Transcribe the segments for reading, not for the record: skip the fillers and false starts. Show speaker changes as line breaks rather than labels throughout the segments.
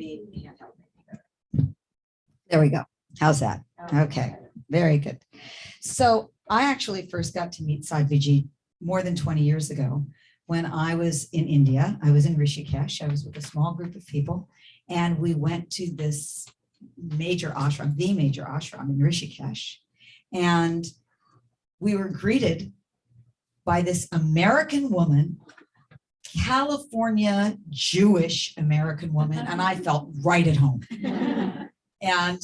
maybe handheld may be better.
There we go. How's that? Okay, very good. So I actually first got to meet Sadhviji more than 20 years ago when I was in India. I was in Rishikesh. I was with a small group of people, and we went to this major ashram, the major ashram in Rishikesh. And we were greeted by this American woman, California Jewish American woman, and I felt right at home. And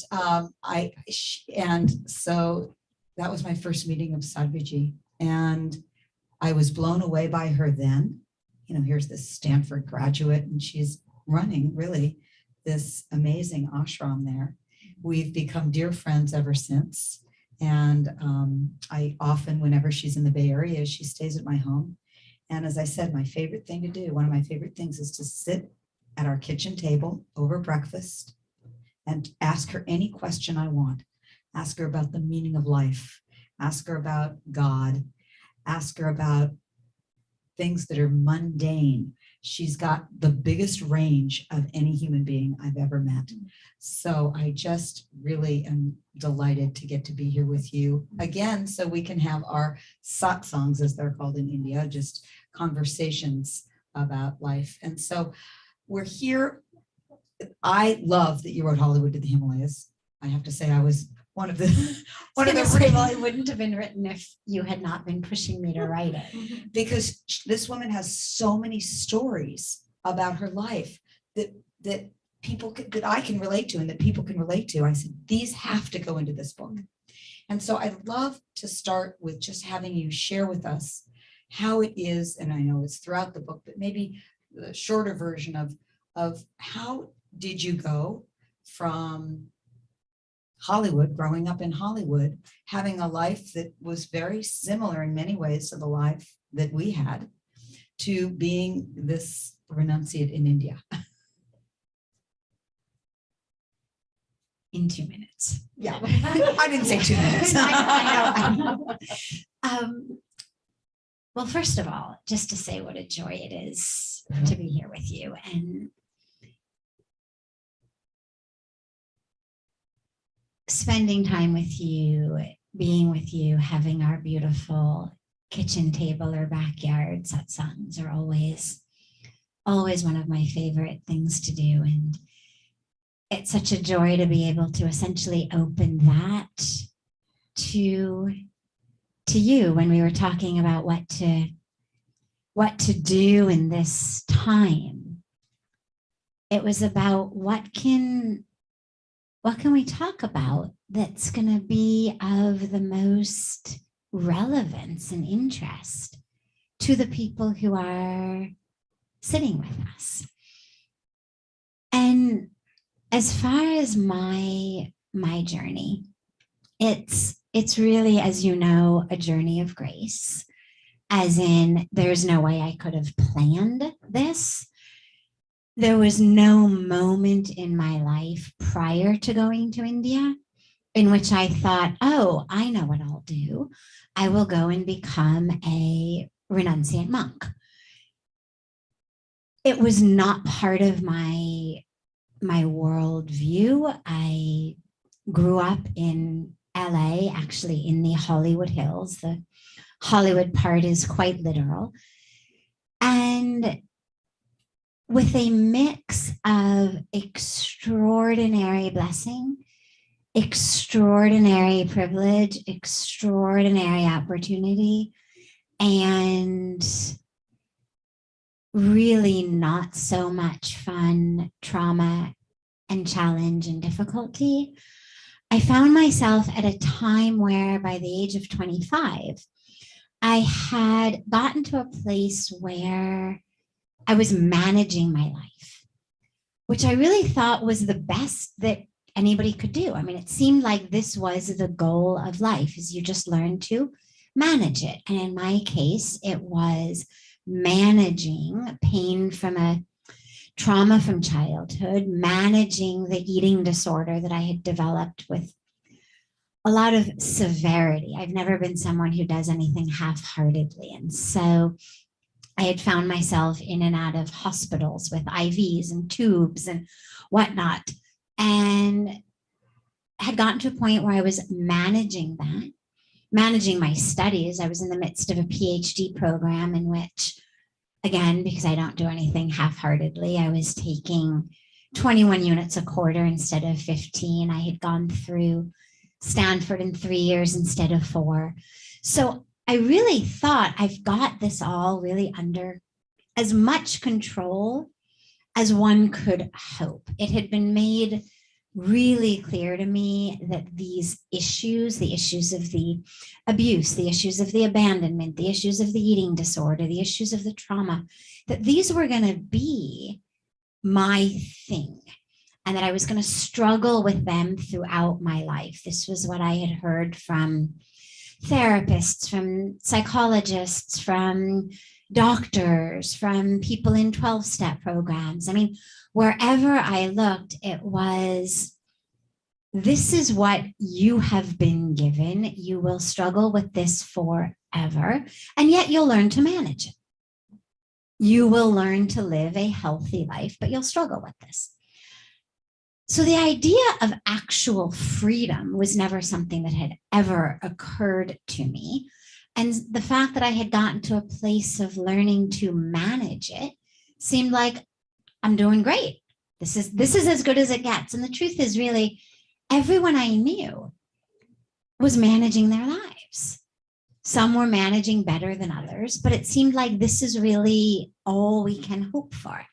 so that was my first meeting of Sadhviji, and I was blown away by her then. You know, here's this Stanford graduate, and she's running really this amazing ashram there. We've become dear friends ever since. And I often, whenever she's in the Bay Area, she stays at my home. And as I said, my favorite thing to do, one of my favorite things is to sit at our kitchen table over breakfast and ask her any question I want. Ask her about the meaning of life. Ask her about God. Ask her about things that are mundane. She's got the biggest range of any human being I've ever met. So I just really am delighted to get to be here with you again, so we can have our satsangs, as they're called in India, just conversations about life. And so we're here. I love that you wrote Hollywood to the Himalayas. I have to say I was one of the
well, it wouldn't have been written if you had not been pushing me to write it.
Because this woman has so many stories about her life that people that I can relate to and that people can relate to. I said, these have to go into this book. And so I'd love to start with just having you share with us how it is, and I know it's throughout the book, but maybe the shorter version of how did you go from Hollywood, growing up in Hollywood, having a life that was very similar in many ways to the life that we had, to being this renunciate in India.
In 2 minutes.
Yeah, I didn't say 2 minutes.
I know. Well, first of all, just to say what a joy it is to be here with you, and spending time with you, being with you, having our beautiful kitchen table or backyard satsangs are always one of my favorite things to do. And it's such a joy to be able to essentially open that to you when we were talking about what to do in this time. It was about what can we talk about that's going to be of the most relevance and interest to the people who are sitting with us. And as far as my journey, it's really, as you know, a journey of grace, as in there's no way I could have planned this. There was no moment in my life prior to going to India in which I thought, oh, I know what I'll do. I will go and become a renunciant monk. It was not part of my worldview. I grew up in LA, actually in the Hollywood Hills. The Hollywood part is quite literal. And with a mix of extraordinary blessing, extraordinary privilege, extraordinary opportunity, and really not so much fun, trauma, and challenge and difficulty, I found myself at a time where by the age of 25, I had gotten to a place where I was managing my life, which I really thought was the best that anybody could do. I mean, it seemed like this was the goal of life, is you just learn to manage it. And in my case, it was managing pain from a trauma from childhood, managing the eating disorder that I had developed with a lot of severity. I've never been someone who does anything half-heartedly. And so I had found myself in and out of hospitals with IVs and tubes and whatnot, and had gotten to a point where I was managing that, managing my studies. I was in the midst of a PhD program in which, again, because I don't do anything half-heartedly, I was taking 21 units a quarter instead of 15. I had gone through Stanford in 3 years instead of 4. So I really thought I've got this all really under as much control as one could hope. It had been made really clear to me that these issues, the issues of the abuse, the issues of the abandonment, the issues of the eating disorder, the issues of the trauma, that these were going to be my thing, and that I was going to struggle with them throughout my life. This was what I had heard from therapists, from psychologists, from doctors, from people in 12-step programs. I mean, wherever I looked, it was, this is what you have been given. You will struggle with this forever, and yet you'll learn to manage it. You will learn to live a healthy life, but you'll struggle with this. So the idea of actual freedom was never something that had ever occurred to me. And the fact that I had gotten to a place of learning to manage it seemed like I'm doing great. This is as good as it gets. And the truth is, really, everyone I knew was managing their lives. Some were managing better than others, but it seemed like this is really all we can hope for.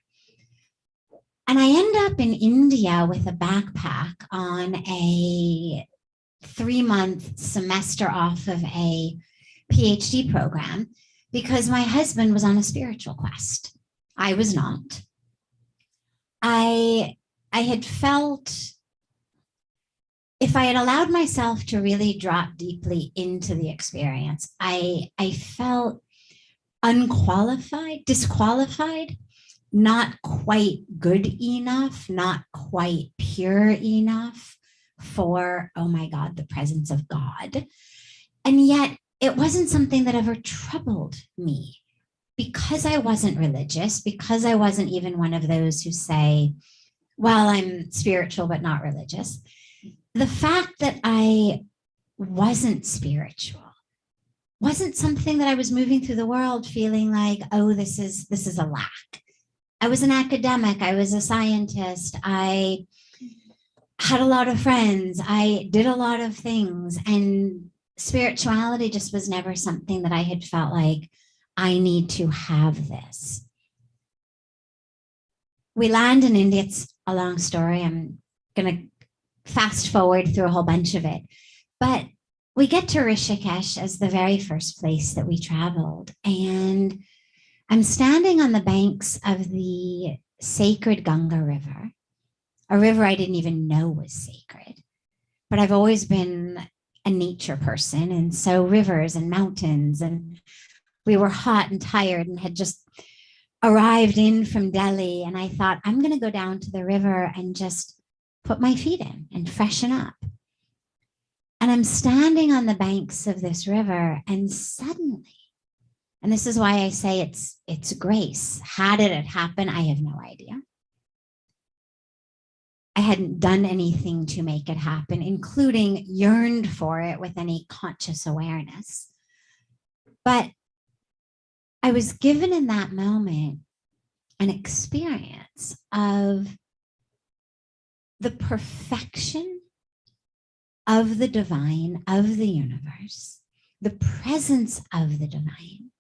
And I end up in India with a backpack on a 3-month semester off of a PhD program because my husband was on a spiritual quest. I was not. I had felt, if I had allowed myself to really drop deeply into the experience, I felt unqualified, disqualified, not quite good enough, not quite pure enough for, oh my God, the presence of God. And yet it wasn't something that ever troubled me because I wasn't religious, because I wasn't even one of those who say, well, I'm spiritual, but not religious. The fact that I wasn't spiritual wasn't something that I was moving through the world feeling like, oh, this is a lack. I was an academic. I was a scientist. I had a lot of friends. I did a lot of things. And spirituality just was never something that I had felt like I need to have this. We land in India. It's a long story. I'm going to fast forward through a whole bunch of it. But we get to Rishikesh as the very first place that we traveled. And I'm standing on the banks of the sacred Ganga River, a river I didn't even know was sacred. But I've always been a nature person. And so rivers and mountains, and we were hot and tired and had just arrived in from Delhi. And I thought, I'm going to go down to the river and just put my feet in and freshen up. And I'm standing on the banks of this river, and suddenly, and this is why I say it's grace. How did it happen? I have no idea. I hadn't done anything to make it happen, including yearned for it with any conscious awareness. But I was given in that moment an experience of the perfection of the divine, of the universe, the presence of the divine.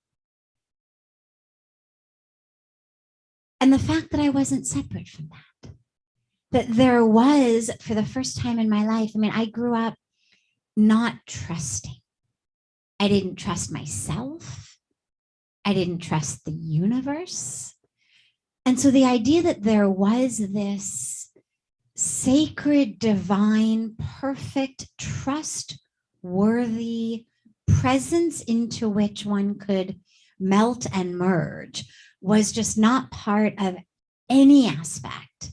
And the fact that I wasn't separate from that. That there was, for the first time in my life, I mean, I grew up not trusting. I didn't trust myself. I didn't trust the universe. And so the idea that there was this sacred, divine, perfect, trustworthy presence into which one could melt and merge was just not part of any aspect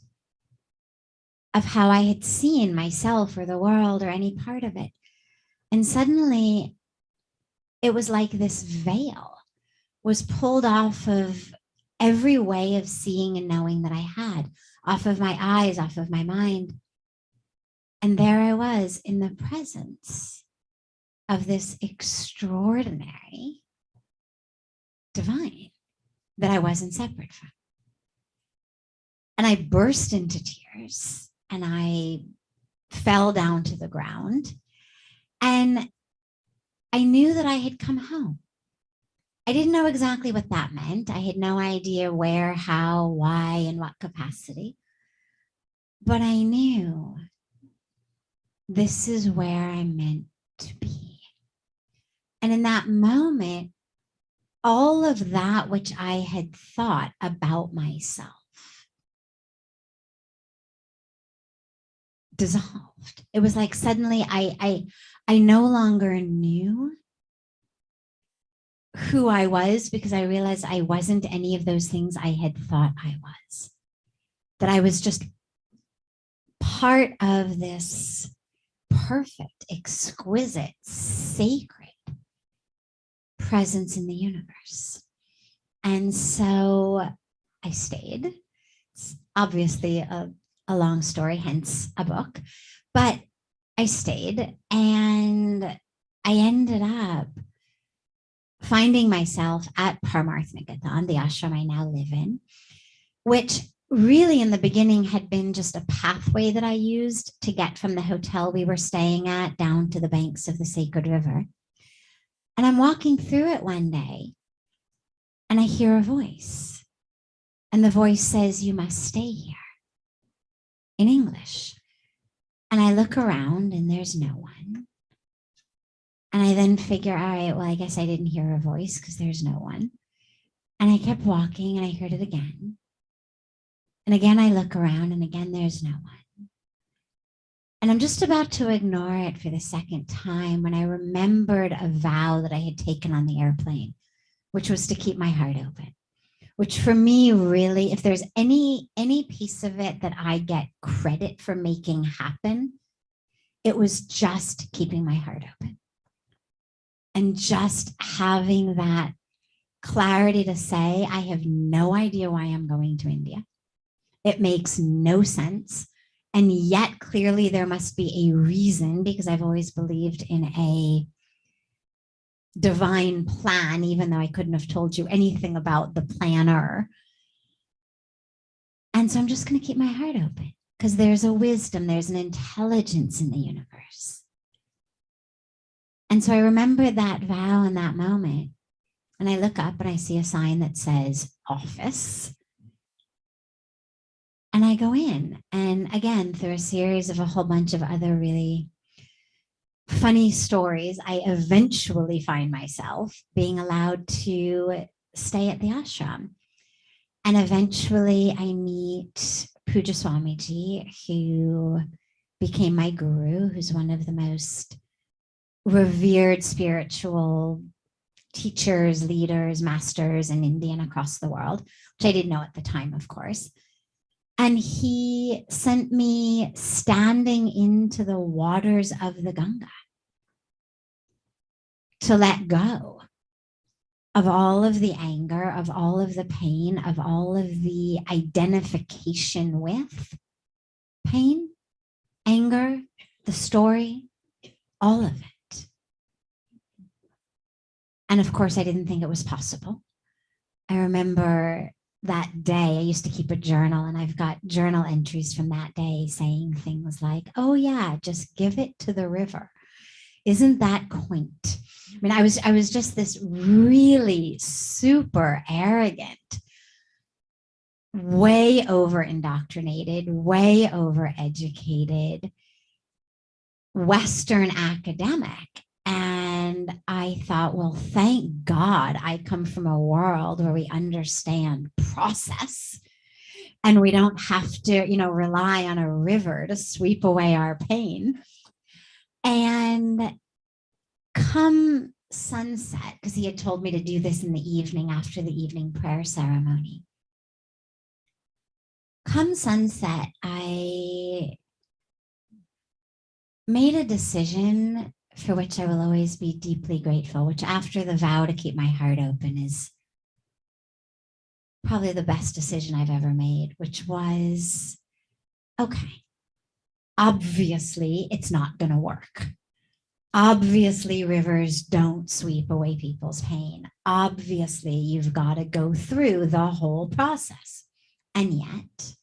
of how I had seen myself or the world or any part of it. And suddenly it was like this veil was pulled off of every way of seeing and knowing that I had, off of my eyes, off of my mind. And there I was in the presence of this extraordinary divine that I wasn't separate from. And I burst into tears and I fell down to the ground. And I knew that I had come home. I didn't know exactly what that meant. I had no idea where, how, why, in what capacity. But I knew this is where I'm meant to be. And in that moment, all of that which I had thought about myself dissolved. It was like suddenly I no longer knew who I was, because I realized I wasn't any of those things I had thought I was. That I was just part of this perfect, exquisite, sacred presence in the universe. And so I stayed. It's obviously a long story, hence a book, but I stayed and I ended up finding myself at PARMARTH NIKETAN, the ashram I now live in, which really in the beginning had been just a pathway that I used to get from the hotel we were staying at down to the banks of the sacred river. And I'm walking through it one day and I hear a voice. And the voice says, "You must stay here," in English. And I look around and there's no one. And I then figure, all right, well, I guess I didn't hear a voice because there's no one. And I kept walking and I heard it again. And again, I look around and again, there's no one. And I'm just about to ignore it for the second time when I remembered a vow that I had taken on the airplane, which was to keep my heart open, which for me, really, if there's any piece of it that I get credit for making happen, it was just keeping my heart open and just having that clarity to say, I have no idea why I'm going to India. It makes no sense. And yet clearly there must be a reason, because I've always believed in a divine plan, even though I couldn't have told you anything about the planner. And so I'm just going to keep my heart open because there's a wisdom, there's an intelligence in the universe. And so I remember that vow in that moment. And I look up and I see a sign that says office. And I go in. And again, through a series of a whole bunch of other really funny stories, I eventually find myself being allowed to stay at the ashram. And eventually I meet Puja Swamiji, who became my guru, who's one of the most revered spiritual teachers, leaders, masters in India and across the world, which I didn't know at the time, of course. And he sent me standing into the waters of the Ganga to let go of all of the anger, of all of the pain, of all of the identification with pain, anger, the story, all of it. And of course, I didn't think it was possible. I remember that day, I used to keep a journal, and I've got journal entries from that day saying things like, oh yeah, just give it to the river. Isn't that quaint? I mean, I was just this really super arrogant, way over indoctrinated, way over educated Western academic. And I thought, well, thank God I come from a world where we understand process and we don't have to, rely on a river to sweep away our pain. And come sunset, because he had told me to do this in the evening after the evening prayer ceremony. Come sunset, I made a decision for which I will always be deeply grateful, which after the vow to keep my heart open is probably the best decision I've ever made, which was, okay, obviously it's not going to work. Obviously, rivers don't sweep away people's pain. Obviously, you've got to go through the whole process. And yet,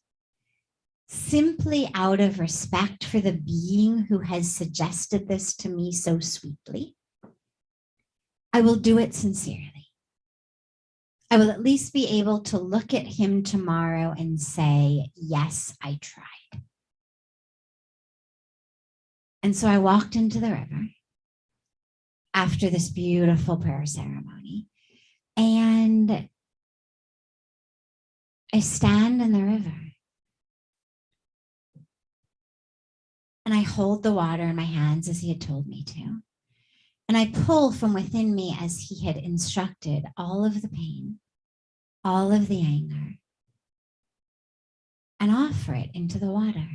simply out of respect for the being who has suggested this to me so sweetly, I will do it sincerely. I will at least be able to look at him tomorrow and say, yes, I tried. And so I walked into the river after this beautiful prayer ceremony, and I stand in the river and I hold the water in my hands as he had told me to. And I pull from within me as he had instructed all of the pain, all of the anger, and offer it into the water.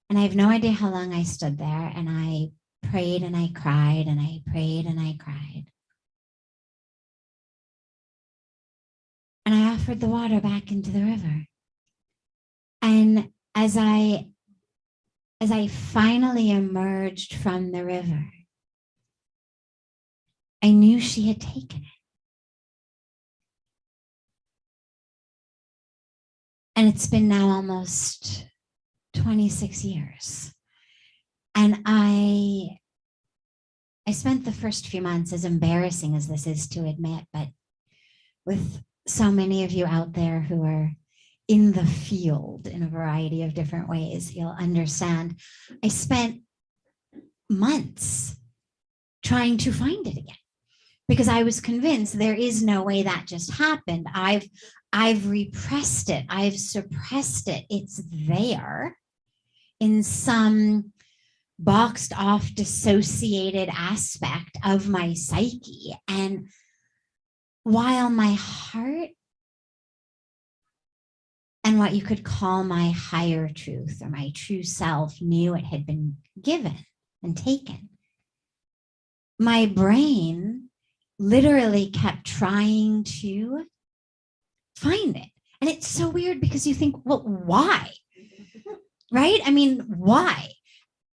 And I have no idea how long I stood there, and I prayed and I cried and I prayed and I cried. And I offered the water back into the river. And as I finally emerged from the river, I knew she had taken it. And it's been now almost 26 years. And I spent the first few months, as embarrassing as this is to admit, but with so many of you out there who are in the field in a variety of different ways, you'll understand. I spent months trying to find it again because I was convinced there is no way that just happened. I've repressed it. I've suppressed it. It's there in some boxed off, dissociated aspect of my psyche. And while my heart and what you could call my higher truth or my true self knew it had been given and taken, my brain literally kept trying to find it. And it's so weird because you think, well, why? Right? I mean, why?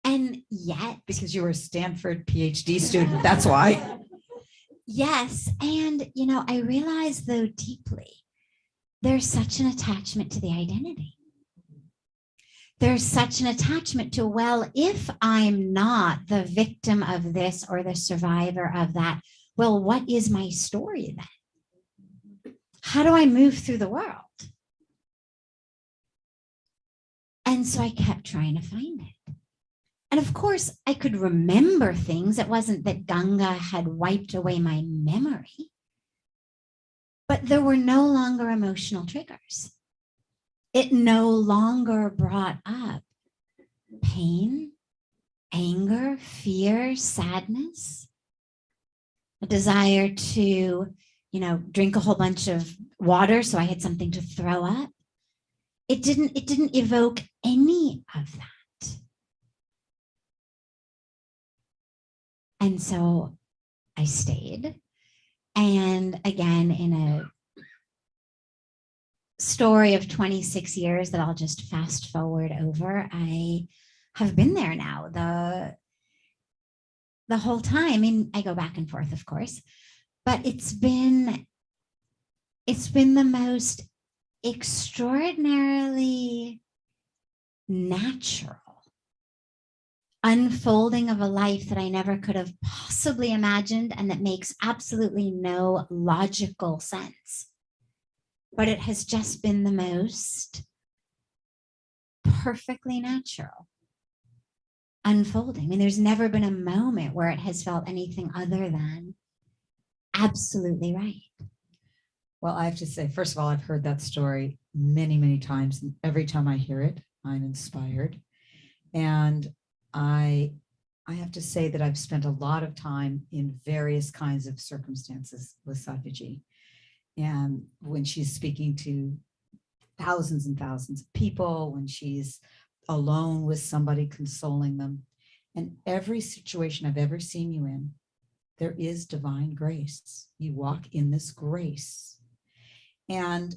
And yet,
because you were a Stanford PhD student, that's why.
Yes. And, I realized though deeply, there's such an attachment to the identity. There's such an attachment to, well, if I'm not the victim of this or the survivor of that, well, what is my story then? How do I move through the world? And so I kept trying to find it. And of course, I could remember things. It wasn't that Ganga had wiped away my memory, but there were no longer emotional triggers. It no longer brought up pain, anger, fear, sadness, a desire to, drink a whole bunch of water so I had something to throw up. It didn't evoke any of that. And so I stayed. And again, in a story of 26 years that I'll just fast forward over, I have been there now the whole time. I mean, I go back and forth, of course, but it's been the most extraordinarily natural unfolding of a life that I never could have possibly imagined and that makes absolutely no logical sense. But it has just been the most perfectly natural unfolding. I mean, there's never been a moment where it has felt anything other than absolutely right.
Well, I have to say, first of all, I've heard that story many, many times. And every time I hear it, I'm inspired. And I have to say that I've spent a lot of time in various kinds of circumstances with Sadhviji. And when she's speaking to thousands and thousands of people, when she's alone with somebody consoling them, and every situation I've ever seen you in, there is divine grace. You walk in this grace. And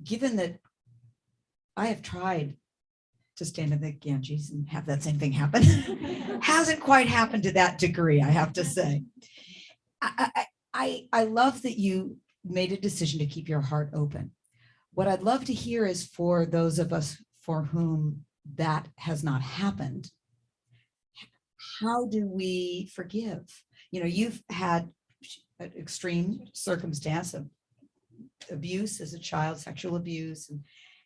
given that I have tried to stand in the Ganges and have that same thing happen, hasn't quite happened to that degree, I have to say. I love that you made a decision to keep your heart open. What I'd love to hear is for those of us for whom that has not happened, how do we forgive? You know, you've had an extreme circumstance of abuse as a child, sexual abuse. And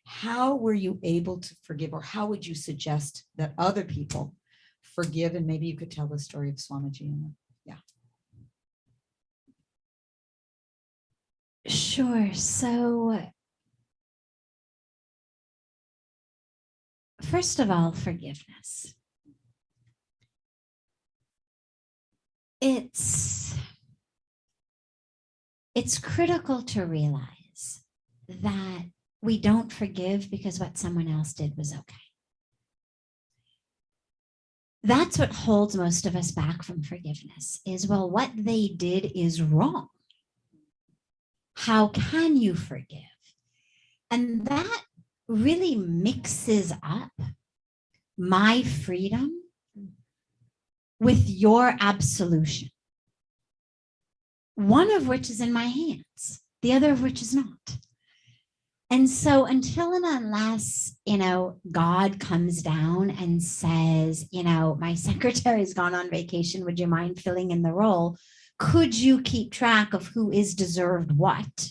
how were you able to forgive, or how would you suggest that other people forgive? And maybe you could tell the story of Swamiji. Yeah.
Sure. So, first of all, forgiveness. It's critical to realize that we don't forgive because what someone else did was okay. That's what holds most of us back from forgiveness is, well, what they did is wrong. How can you forgive? And that really mixes up my freedom with your absolution. One of which is in my hands, the other of which is not. And so until and unless, God comes down and says, my secretary's gone on vacation, would you mind filling in the role? Could you keep track of who is deserved what?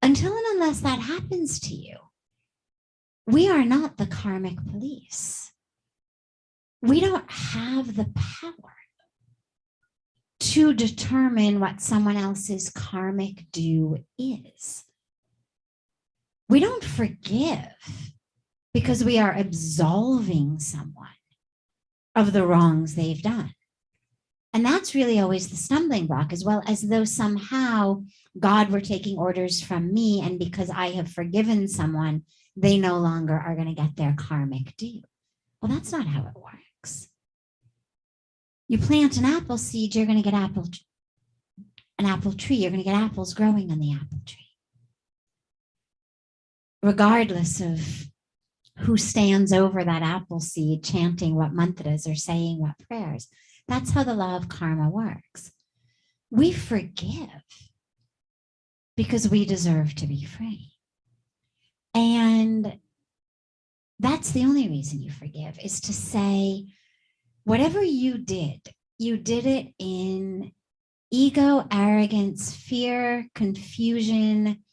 Until and unless that happens to you, we are not the karmic police. We don't have the power to determine what someone else's karmic due is. We don't forgive because we are absolving someone of the wrongs they've done. And that's really always the stumbling block, as well, as though somehow God were taking orders from me, and because I have forgiven someone, they no longer are going to get their karmic due. Well, that's not how it works. You plant an apple seed, you're going to get an apple tree. You're going to get apples growing on the apple tree. Regardless of who stands over that apple seed chanting what mantras or saying what prayers. That's how the law of karma works. We forgive because we deserve to be free. And that's the only reason you forgive, is to say, whatever you did it in ego, arrogance, fear, confusion,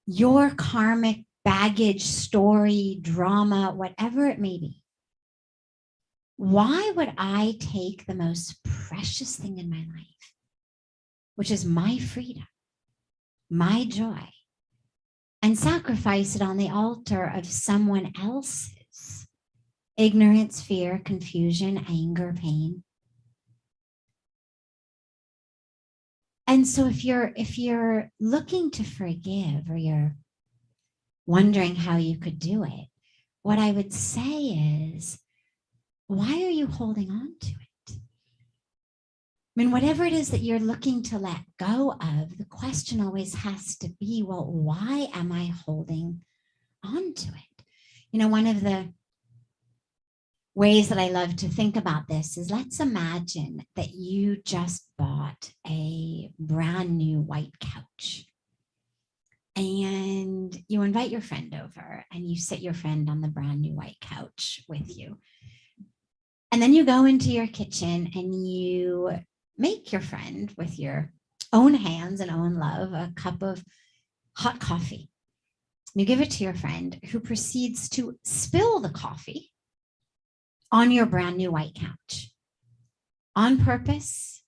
your karmic baggage, story, drama, whatever it may be. Why would I take the most precious thing in my life, which is my freedom, my joy, and sacrifice it on the altar of someone else's ignorance, fear, confusion, anger, pain? And so if you're looking to forgive, or you're wondering how you could do it, what I would say is, why are you holding on to it? I mean, whatever it is that you're looking to let go of, the question always has to be, well, why am I holding on to it? One of the ways that I love to think about this is, let's imagine that you just bought a brand new white couch. And you invite your friend over, and you sit your friend on the brand new white couch with you. And then you go into your kitchen and you make your friend, with your own hands and own love, a cup of hot coffee. You give it to your friend, who proceeds to spill the coffee on your brand new white couch, on purpose,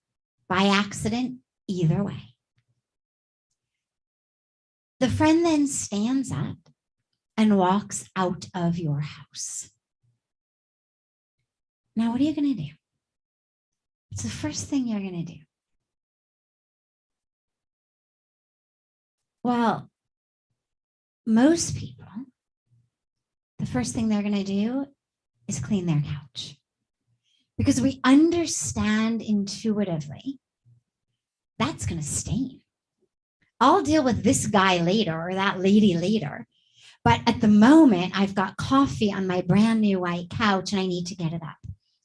by accident, either way. The friend then stands up and walks out of your house. Now, what are you going to do? It's the first thing you're going to do. Well, most people, the first thing they're going to do is clean their couch, because we understand intuitively that's going to stain. I'll deal with this guy later or that lady later. But at the moment, I've got coffee on my brand new white couch and I need to get it up.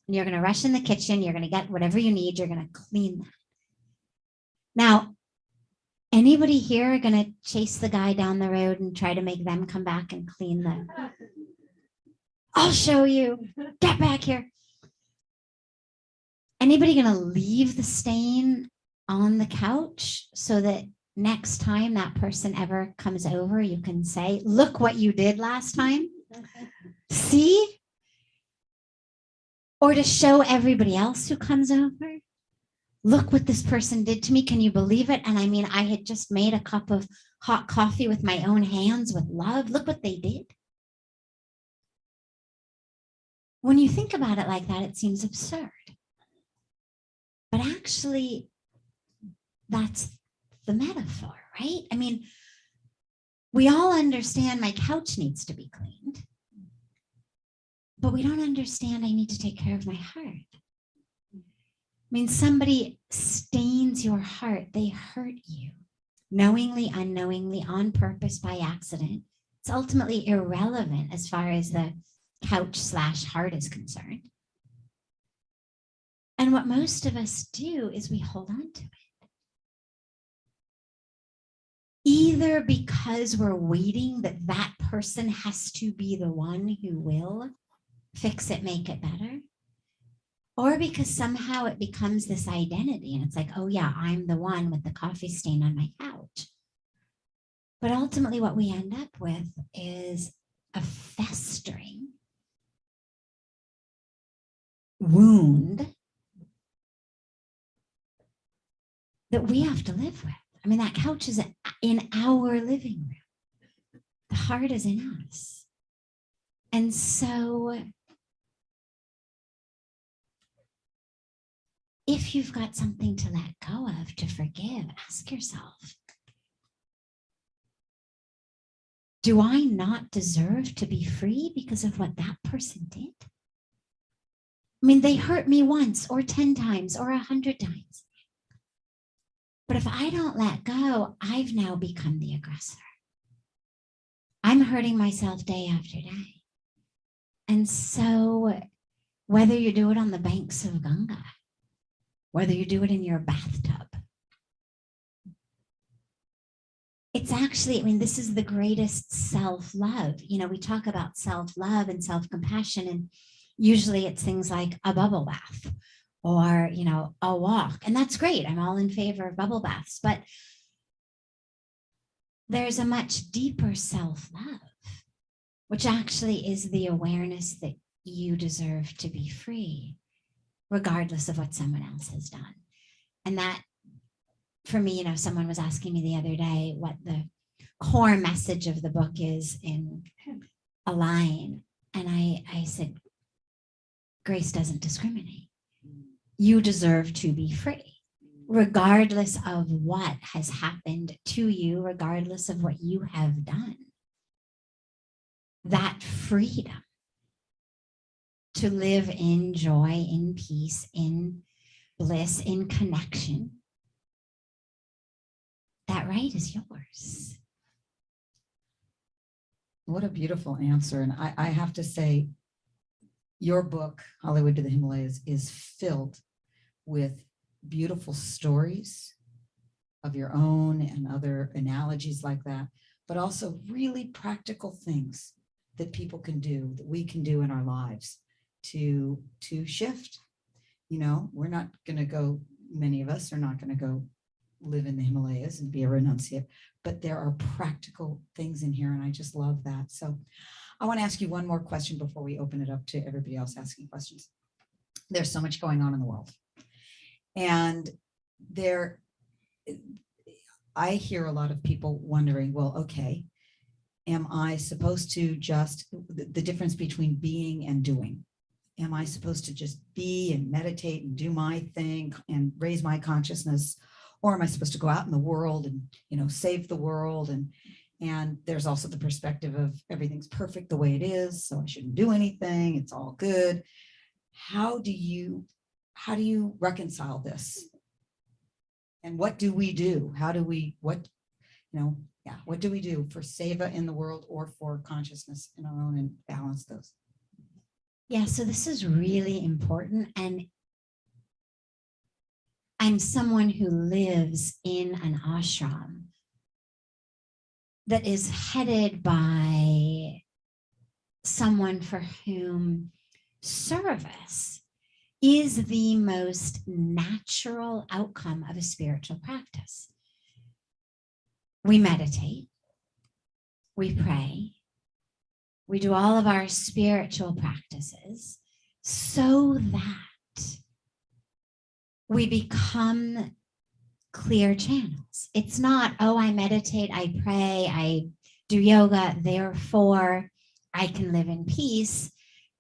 And you're going to rush in the kitchen. You're going to get whatever you need. You're going to clean that. Now, anybody here going to chase the guy down the road and try to make them come back and clean the... I'll show you. Get back here. Anybody going to leave the stain on the couch so that next time that person ever comes over, you can say, look what you did last time. See? Or to show everybody else who comes over, look what this person did to me. Can you believe it? And I mean, I had just made a cup of hot coffee with my own hands with love. Look what they did. When you think about it like that, it seems absurd. But actually, that's the metaphor, right? I mean, we all understand my couch needs to be cleaned, but we don't understand I need to take care of my heart. I mean, somebody stains your heart, they hurt you, knowingly, unknowingly, on purpose, by accident. It's ultimately irrelevant as far as the couch/heart is concerned. And what most of us do is we hold on to it. Either because we're waiting that that person has to be the one who will fix it, make it better, or because somehow it becomes this identity and it's like, oh yeah, I'm the one with the coffee stain on my couch. But ultimately what we end up with is a festering wound that we have to live with. I mean, that couch is in our living room. The heart is in us. And so if you've got something to let go of, to forgive, ask yourself, do I not deserve to be free because of what that person did? I mean, they hurt me once or 10 times or 100 times. But if I don't let go, I've now become the aggressor. I'm hurting myself day after day. And so whether you do it on the banks of Ganga, whether you do it in your bathtub, it's actually, I mean, this is the greatest self-love. You know, we talk about self-love and self-compassion, and usually it's things like a bubble bath or, you know, a walk. And that's great. I'm all in favor of bubble baths, but there's a much deeper self-love, which actually is the awareness that you deserve to be free, regardless of what someone else has done. And that, for me, you know, someone was asking me the other day what the core message of the book is in a line. And I said, grace doesn't discriminate. You deserve to be free, regardless of what has happened to you, regardless of what you have done. That freedom to live in joy, in peace, in bliss, in connection, that right is yours.
What a beautiful answer. And I have to say, your book, Hollywood to the Himalayas, is filled with beautiful stories of your own and other analogies like that, but also really practical things that people can do, that we can do in our lives to shift. You know, we're not going to go, many of us are not going to go live in the Himalayas and be a renunciate, but there are practical things in here, and I just love that. So I want to ask you one more question before we open it up to everybody else asking questions. There's so much going on in the world, and I hear a lot of people wondering, well, okay, am I supposed to just, the difference between being and doing? Am I supposed to just be and meditate and do my thing and raise my consciousness? Or am I supposed to go out in the world and, you know, save the world? And there's also the perspective of everything's perfect the way it is, so I shouldn't do anything. It's all good. How do you reconcile this? And what do we do? What Yeah, what do we do for seva in the world or for consciousness in our own, and balance those?
Yeah, so this is really important. And I'm someone who lives in an ashram that is headed by someone for whom service is the most natural outcome of a spiritual practice. We meditate, we pray, we do all of our spiritual practices so that we become clear channels. It's not, oh, I meditate, I pray, I do yoga, therefore I can live in peace,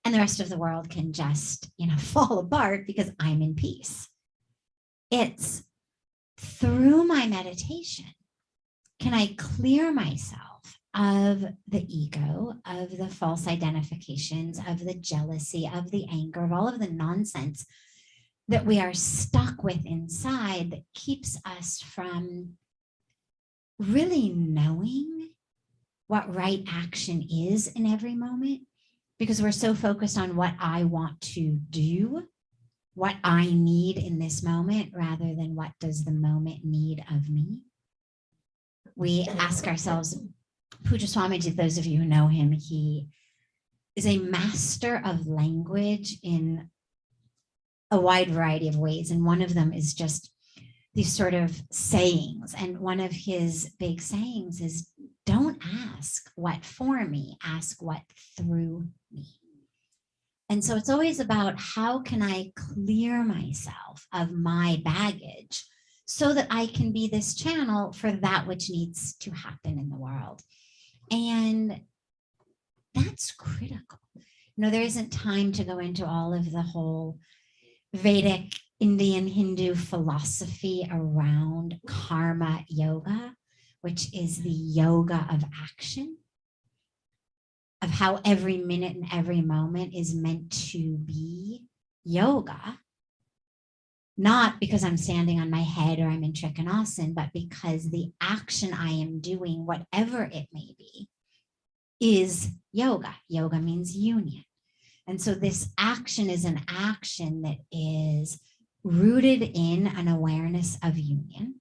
and the rest of the world can just, fall apart because I'm in peace. It's through my meditation, can I clear myself of the ego, of the false identifications, of the jealousy, of the anger, of all of the nonsense that we are stuck with inside that keeps us from really knowing what right action is in every moment, because we're so focused on what I want to do, what I need in this moment, rather than what does the moment need of me. We ask ourselves, Puja Swamiji, those of you who know him, he is a master of language in a wide variety of ways. And one of them is just these sort of sayings. And one of his big sayings is, don't ask what for me, ask what through me. And so it's always about how can I clear myself of my baggage so that I can be this channel for that which needs to happen in the world. And that's critical. There isn't time to go into all of the whole Vedic Indian Hindu philosophy around karma yoga, which is the yoga of action, of how every minute and every moment is meant to be yoga, not because I'm standing on my head or I'm in Trikonasana, but because the action I am doing, whatever it may be, is yoga. Yoga means union. And so this action is an action that is rooted in an awareness of union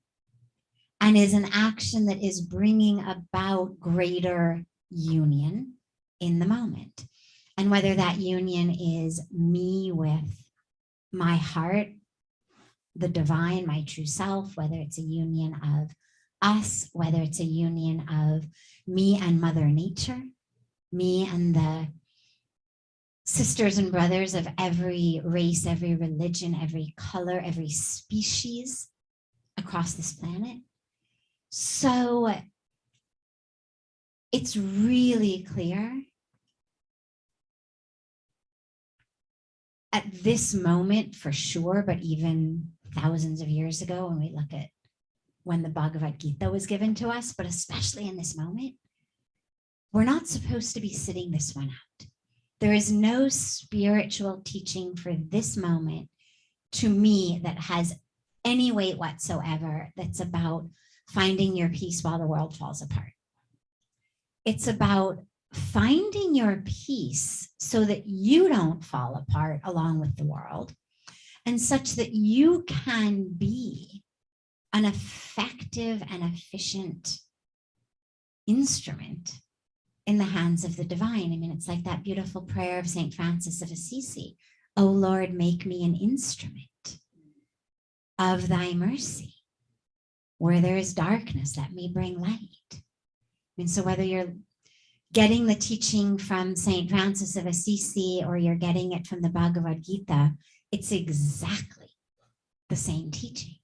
and is an action that is bringing about greater union in the moment. And whether that union is me with my heart, the divine, my true self, whether it's a union of us, whether it's a union of me and Mother Nature, me and the sisters and brothers of every race, every religion, every color, every species across this planet. So it's really clear at this moment for sure, but even thousands of years ago when we look at when the Bhagavad Gita was given to us, but especially in this moment, we're not supposed to be sitting this one out. There is no spiritual teaching for this moment to me that has any weight whatsoever that's about finding your peace while the world falls apart. It's about finding your peace so that you don't fall apart along with the world, and such that you can be an effective and efficient instrument in the hands of the divine. I mean, it's like that beautiful prayer of St. Francis of Assisi. Oh Lord, make me an instrument of thy mercy. Where there is darkness, let me bring light. And so whether you're getting the teaching from St. Francis of Assisi or you're getting it from the Bhagavad Gita, it's exactly the same teaching.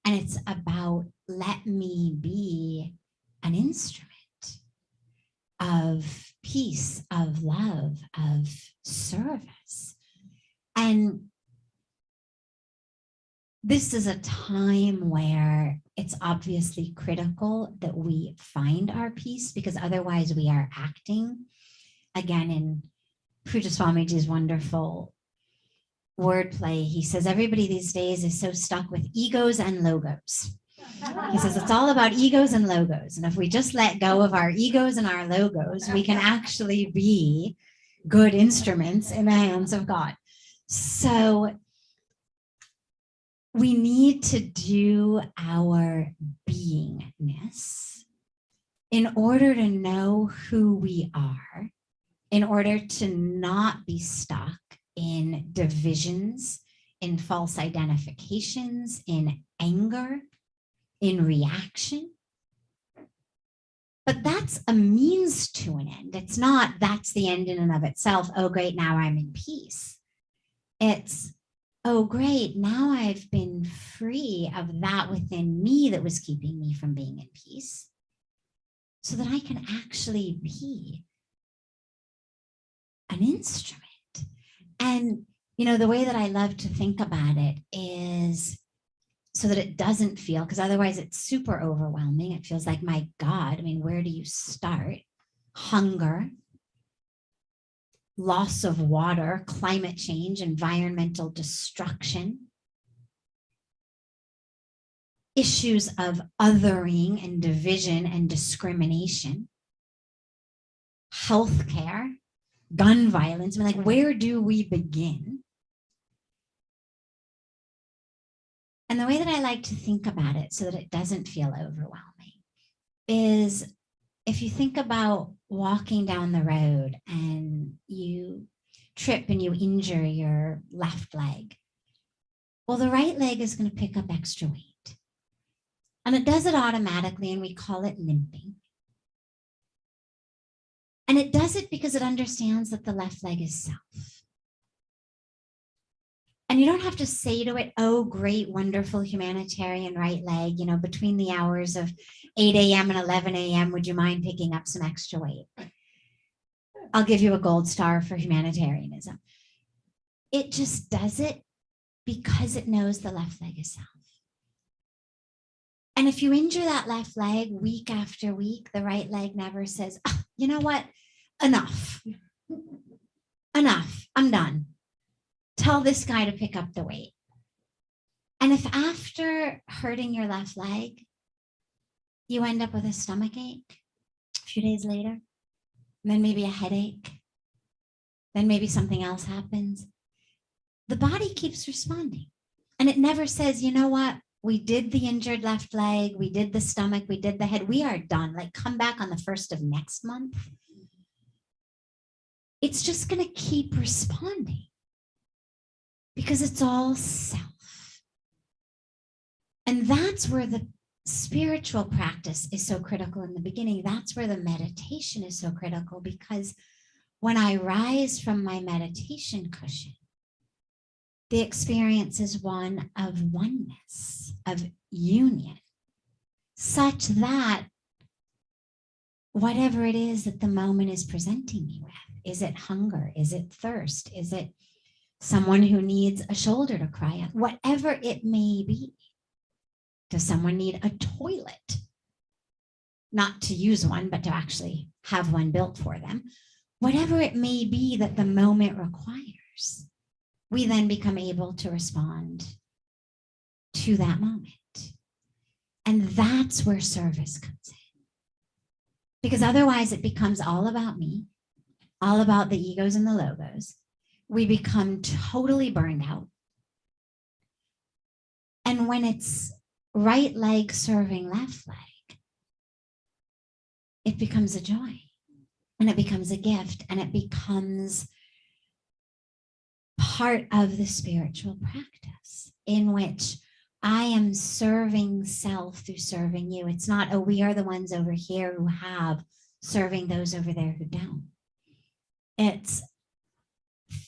And it's about, let me be an instrument of peace, of love, of service. And this is a time where it's obviously critical that we find our peace, because otherwise we are acting. Again, in Puja Swamiji's wonderful wordplay, he says, everybody these days is so stuck with egos and logos. He says it's all about egos and logos. And if we just let go of our egos and our logos, we can actually be good instruments in the hands of God. So we need to do our beingness in order to know who we are, in order to not be stuck in divisions, in false identifications, in anger, in reaction. But that's a means to an end. It's not that's the end in and of itself. Oh, great, now I'm in peace. It's, oh, great, now I've been free of that within me that was keeping me from being in peace, so that I can actually be an instrument. And, you know, the way that I love to think about it is so that it doesn't feel, because otherwise it's super overwhelming. It feels like, my God, I mean, where do you start? Hunger, loss of water, climate change, environmental destruction, issues of othering and division and discrimination, healthcare, gun violence. I mean, like, where do we begin? And the way that I like to think about it so that it doesn't feel overwhelming is, if you think about walking down the road and you trip and you injure your left leg, well, the right leg is going to pick up extra weight. And it does it automatically, and we call it limping. And it does it because it understands that the left leg is self. And you don't have to say to it, oh, great, wonderful humanitarian right leg, you know, between the hours of 8 a.m. and 11 a.m., would you mind picking up some extra weight? I'll give you a gold star for humanitarianism. It just does it because it knows the left leg is self. And if you injure that left leg week after week, the right leg never says, oh, you know what? Enough. Enough. I'm done. Tell this guy to pick up the weight. And if after hurting your left leg, you end up with a stomach ache a few days later, and then maybe a headache, then maybe something else happens, the body keeps responding. And it never says, you know what? We did the injured left leg, we did the stomach, we did the head, we are done. Like, come back on the 1st of next month. It's just going to keep responding because it's all self. And that's where the spiritual practice is so critical in the beginning. That's where the meditation is so critical, because when I rise from my meditation cushion, the experience is one of oneness, of union, such that whatever it is that the moment is presenting me with, is it hunger? Is it thirst? Is it someone who needs a shoulder to cry on? Whatever it may be. Does someone need a toilet? Not to use one, but to actually have one built for them. Whatever it may be that the moment requires, we then become able to respond to that moment. And that's where service comes in. Because otherwise it becomes all about me, all about the egos and the logos. We become totally burned out. And when it's right leg serving left leg, it becomes a joy, and it becomes a gift, and it becomes part of the spiritual practice in which I am serving self through serving you. It's not, oh, we are the ones over here who have, serving those over there who don't. It's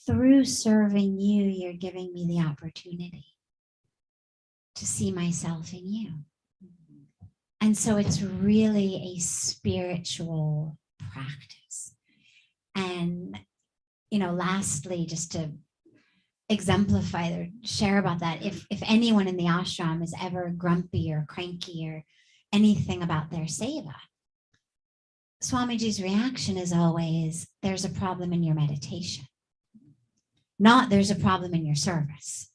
through serving you, you're giving me the opportunity to see myself in you. And so it's really a spiritual practice. And, you know, lastly, just to exemplify or share about that, if anyone in the ashram is ever grumpy or cranky or anything about their seva, Swamiji's reaction is always, there's a problem in your meditation. Not there's a problem in your service.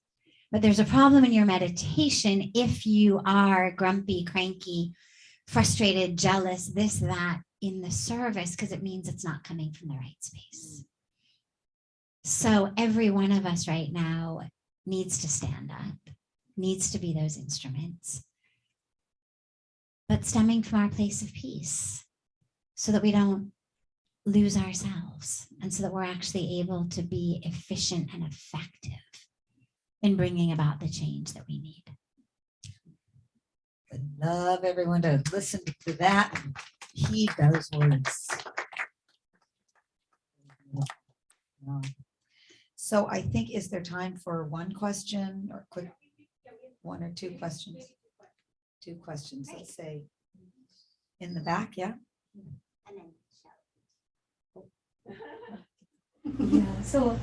But there's a problem in your meditation if you are grumpy, cranky, frustrated, jealous, this, that in the service, because it means it's not coming from the right space. So every one of us right now needs to stand up, needs to be those instruments, but stemming from our place of peace so that we don't lose ourselves and so that we're actually able to be efficient and effective in bringing about the change that we need.
I'd love everyone to listen to that and heed those words. So I think, is there time for one question or quick, one or two questions? Two questions, let's say. In the back, yeah?
Yeah, so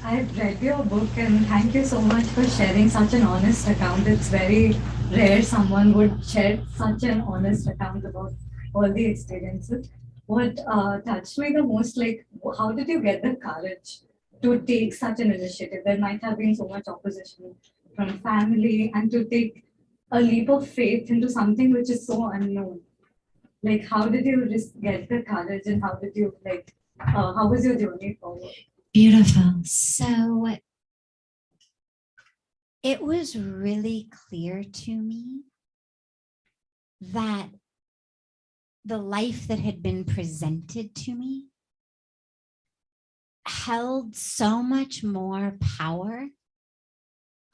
I've read your book and thank you so much for sharing such an honest account. It's very rare someone would share such an honest account about all the experiences. What touched me the most, like, how did you get the courage to take such an initiative? There might have been so much opposition from family, and to take a leap of faith into something which is so unknown. Like, how did you just get the courage, and how did you, like, how was your journey forward?
Beautiful. So it was really clear to me that the life that had been presented to me held so much more power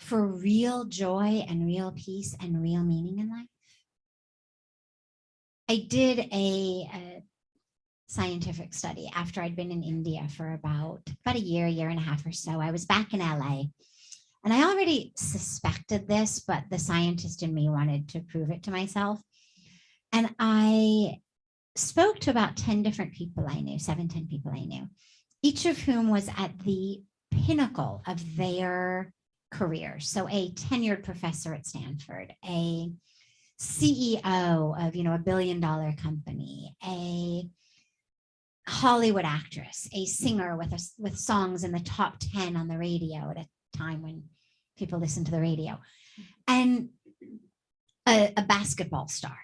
for real joy and real peace and real meaning in life. I did a scientific study after I'd been in India for about a year and a half or so. I was back in LA and I already suspected this, but the scientist in me wanted to prove it to myself. And I spoke to about 10 different people I knew, 10 people I knew, each of whom was at the pinnacle of their career. So a tenured professor at Stanford, a CEO of, $1 billion company, a Hollywood actress, a singer with songs in the top 10 on the radio at a time when people listened to the radio, and a basketball star.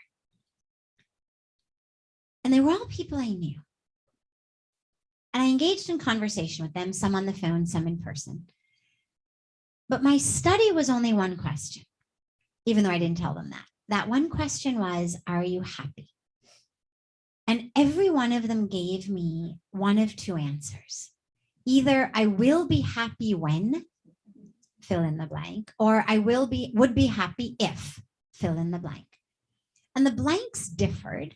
And they were all people I knew. And I engaged in conversation with them, some on the phone, some in person. But my study was only one question, even though I didn't tell them that. That one question was, are you happy? And every one of them gave me one of two answers. Either I will be happy when, fill in the blank, or I would be happy if, fill in the blank. And the blanks differed.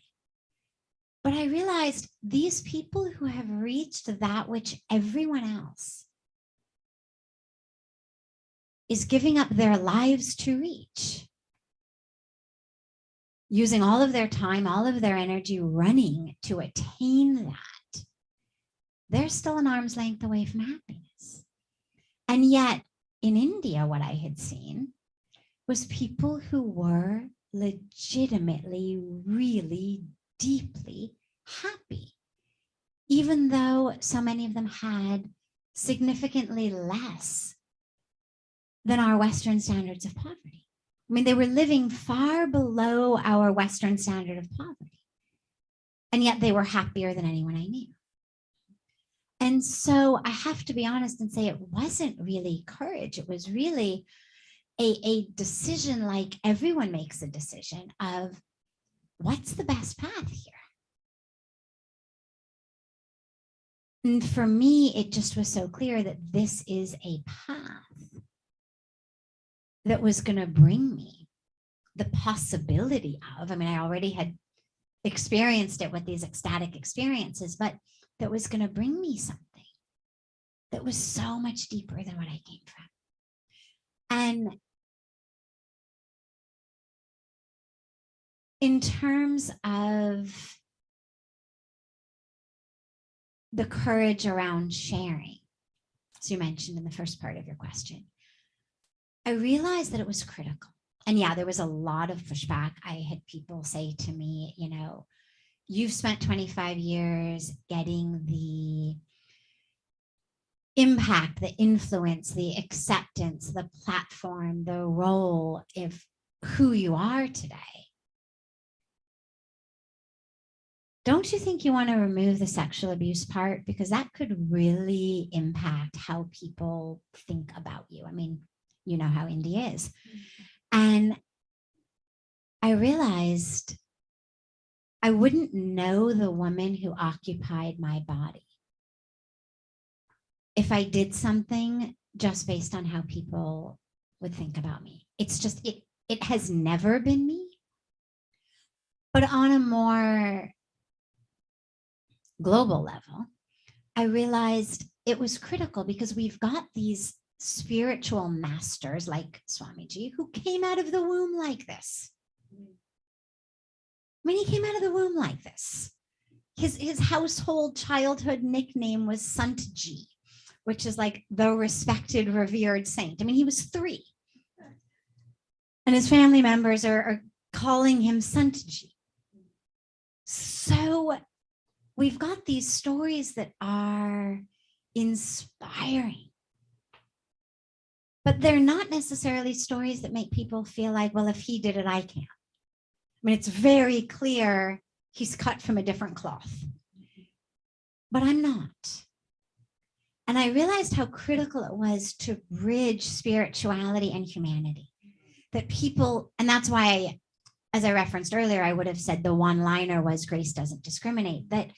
But I realized these people who have reached that which everyone else is giving up their lives to reach, using all of their time, all of their energy running to attain that, they're still an arm's length away from happiness. And yet in India, what I had seen was people who were legitimately, really deeply happy, even though so many of them had significantly less than our Western standards of poverty. I mean, they were living far below our Western standard of poverty, and yet they were happier than anyone I knew. And so I have to be honest and say it wasn't really courage. It was really a decision, like everyone makes a decision of what's the best path here. And for me, it just was so clear that this is a path that was going to bring me the possibility of, I already had experienced it with these ecstatic experiences, but that was going to bring me something that was so much deeper than what I came from. And in terms of the courage around sharing, as you mentioned in the first part of your question, I realized that it was critical. And yeah, there was a lot of pushback. I had people say to me, you've spent 25 years getting the impact, the influence, the acceptance, the platform, the role of who you are today, don't you think you want to remove the sexual abuse part? Because that could really impact how people think about you. I mean, you know how India is. And I realized I wouldn't know the woman who occupied my body if I did something just based on how people would think about me. It's just, it has never been me. But on a more global level, I realized it was critical because we've got these spiritual masters like Swamiji who came out of the womb like this. I mean, he came out of the womb like this. His household childhood nickname was Sadhviji, which is like the respected, revered saint. I mean, he was 3. And his family members are calling him Sadhviji. So we've got these stories that are inspiring, but they're not necessarily stories that make people feel like, well, if he did it, I can't. I mean, it's very clear he's cut from a different cloth, but I'm not. And I realized how critical it was to bridge spirituality and humanity. That people, and that's why, as I referenced earlier, I would have said the one-liner was grace doesn't discriminate, that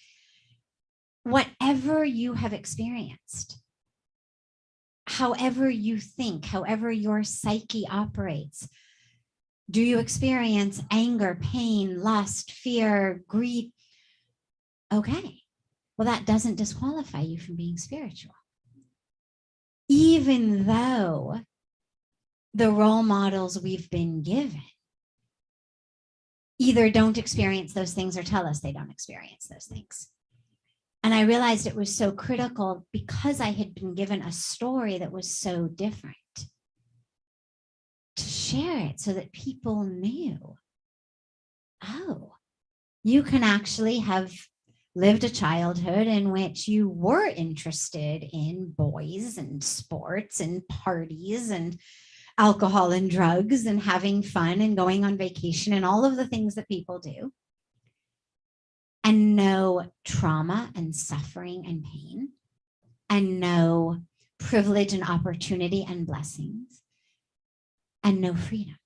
whatever you have experienced, however you think, however your psyche operates, do you experience anger, pain, lust, fear, greed? Okay, well, that doesn't disqualify you from being spiritual. Even though the role models we've been given either don't experience those things or tell us they don't experience those things. And I realized it was so critical because I had been given a story that was so different to share it so that people knew, oh, you can actually have lived a childhood in which you were interested in boys and sports and parties and alcohol and drugs and having fun and going on vacation and all of the things that people do, and no trauma and suffering and pain, and no privilege and opportunity and blessings, and no freedom.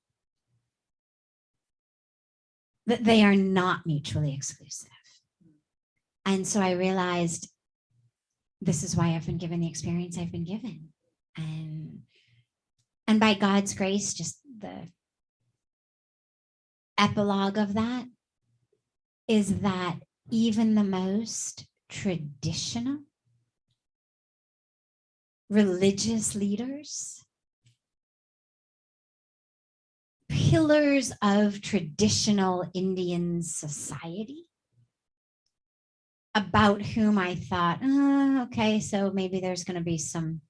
That they are not mutually exclusive. And so I realized this is why I've been given the experience I've been given. And by God's grace, just the epilogue of that is that even the most traditional religious leaders, pillars of traditional Indian society, about whom I thought, oh, okay, so maybe there's going to be some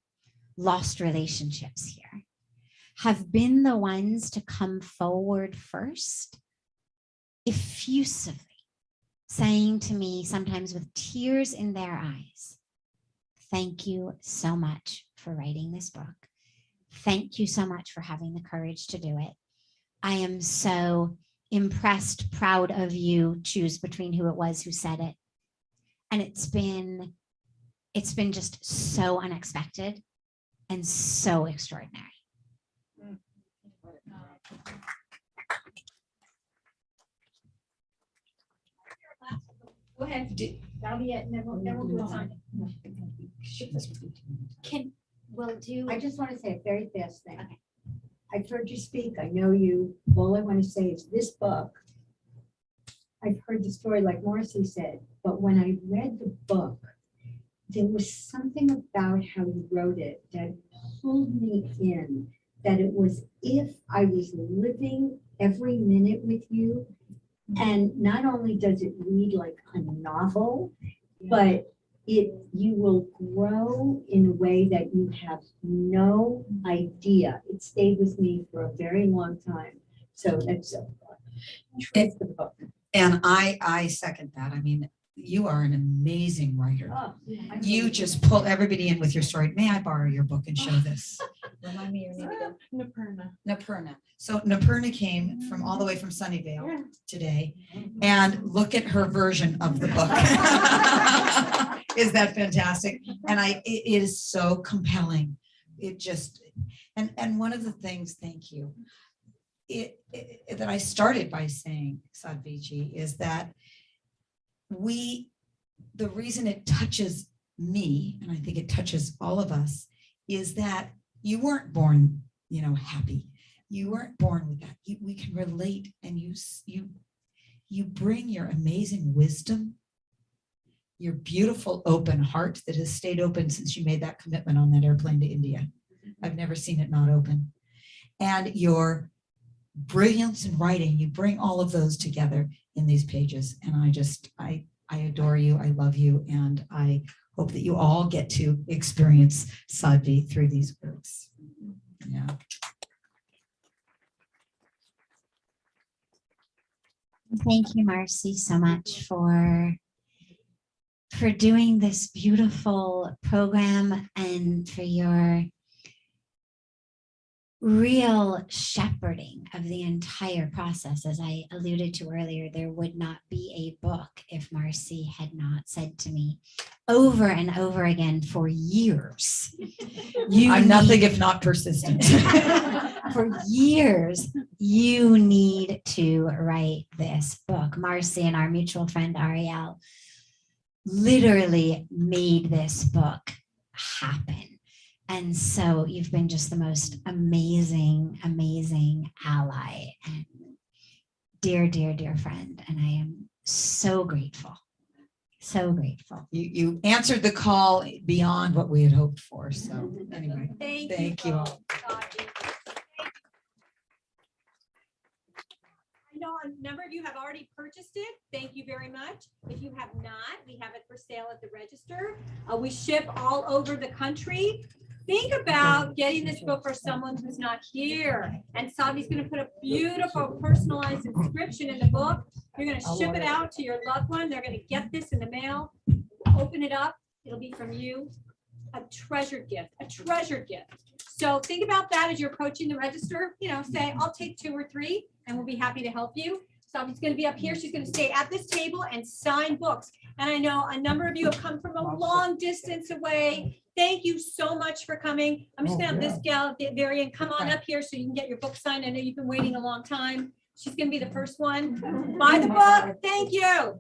lost relationships here, have been the ones to come forward first, effusively, saying to me, sometimes with tears in their eyes, thank you so much for writing this book. Thank you so much for having the courage to do it. I am so impressed, proud of you, choose between who it was who said it. And it's been just so unexpected and so extraordinary.
Go ahead. That'll be it. And then we'll do a sign.
I just want to say a very fast thing. Okay. I've heard you speak. I know you. All I want to say is this book, I've heard the story like Marcy said, but when I read the book, there was something about how you wrote it that pulled me in, that it was if I was living every minute with you. And not only does it read like a novel, but you will grow in a way that you have no idea. It stayed with me for a very long time. So that's so fun.
And I second that. I mean, you are an amazing writer.
Oh,
You just pull everybody in with your story. May I borrow your book and show this?
Remind me your name again.
Napurna. So Napurna came from all the way from Sunnyvale today, and look at her version of the book. Is that fantastic? And it is so compelling. It just, and one of the things, thank you, that I started by saying, Sadhviji, is that the reason it touches me, and I think it touches all of us, is that you weren't born, happy. You weren't born with that. We can relate, and you bring your amazing wisdom, your beautiful open heart that has stayed open since you made that commitment on that airplane to India. I've never seen it not open. And your brilliance in writing, you bring all of those together in these pages. And I adore you. I love you. And I hope that you all get to experience Sadhvi through these works. Yeah.
Thank you, Marcy, so much for doing this beautiful program and for your real shepherding of the entire process. As I alluded to earlier, there would not be a book if Marcy had not said to me over and over again for years,
I'm nothing if not persistent.
for years, you need to write this book. Marcy and our mutual friend Ariel literally made this book happen. And so you've been just the most amazing, amazing ally and dear, dear, dear friend. And I am so grateful, so grateful.
You answered the call beyond what we had hoped for. So anyway, thank you all.
I know a number of you have already purchased it. Thank you very much. If you have not, we have it for sale at the register. We ship all over the country. Think about getting this book for someone who's not here. And Sadhvi's going to put a beautiful personalized inscription in the book. You're going to ship it out to your loved one. They're going to get this in the mail. Open it up. It'll be from you. A treasured gift, a treasured gift. So think about that as you're approaching the register. Say, I'll take 2 or 3 and we'll be happy to help you. Sadhvi's going to be up here. She's going to stay at this table and sign books. And I know a number of you have come from a long distance away. Thank you so much for coming. I'm just going to have this gal at the very end come on up here so you can get your book signed. I know you've been waiting a long time. She's going to be the first one. Buy the book. Thank you.